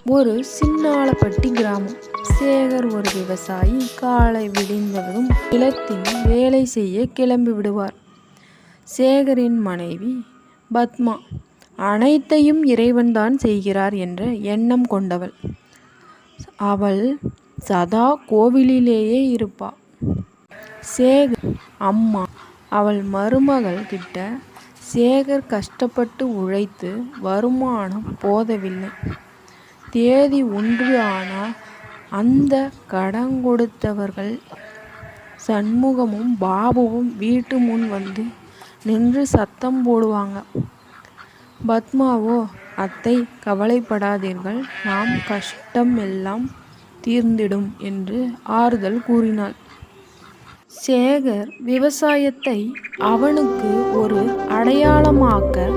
ஒரு சின்னாளப்பட்டி கிராமம். சேகர் ஒரு விவசாயி. காலை விடிந்ததும் நிலத்தில் வேலை செய்ய கிளம்பி விடுவார். சேகரின் மனைவி பத்மா அனைத்தையும் இறைவன்தான் செய்கிறார் என்ற எண்ணம் கொண்டவள். அவள் சதா கோவிலிலேயே இருப்பாள். சேகர் அம்மா அவள் மருமகள் கிட்ட சேகர் கஷ்டப்பட்டு உழைத்து வருமானம் போதவில்லை. தேதி 1 ஆனால் அந்த கடன் கொடுத்தவர்கள் சண்முகமும் பாபுவும் வீட்டு முன் வந்து நின்று சத்தம் போடுவாங்க. பத்மாவோ, அத்தை கவலைப்படாதீர்கள், நாம் கஷ்டம் எல்லாம் தீர்ந்திடும் என்று ஆறுதல் கூறினாள். சேகர் விவசாயத்தை அவனுக்கு ஒரு அடையாளமாக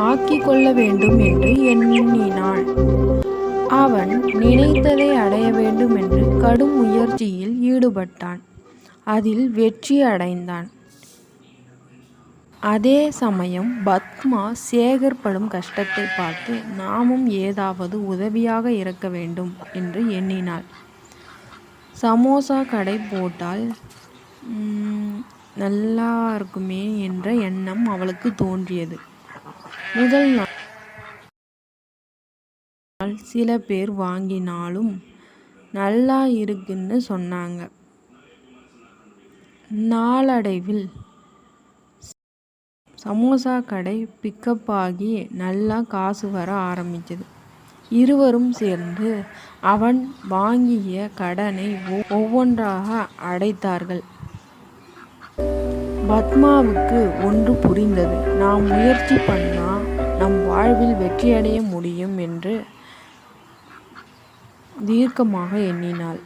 ஆக்கிக் கொள்ள வேண்டும் என்று எண்ணினாள். அவன் நினைத்ததை அடைய வேண்டும் என்று கடும் முயற்சியில் ஈடுபட்டான். அதில் வெற்றி அடைந்தான். அதே சமயம் பத்மா சேகர் படும் கஷ்டத்தை பார்த்து நாமும் ஏதாவது உதவியாக இருக்க வேண்டும் என்று எண்ணினாள். சமோசா கடை போட்டால் நல்லா இருக்குமே என்ற எண்ணம் அவளுக்கு தோன்றியது. முதல் நாள் சில பேர் வாங்கினாலும் நல்லா இருக்குன்னு சொன்னாங்க. நாளடைவில் சமோசா கடை பிக்கப் ஆகி நல்லா காசு வர ஆரம்பிச்சது. இருவரும் சேர்ந்து அவன் வாங்கிய கடனை ஒவ்வொன்றாக அடைத்தார்கள். பத்மாவுக்கு ஒன்று புரிந்தது. நாம் முயற்சி பண்ணா நம் வாழ்வில் வெற்றியடைய முடியும் என்று தீர்க்கமாக எண்ணினாள்.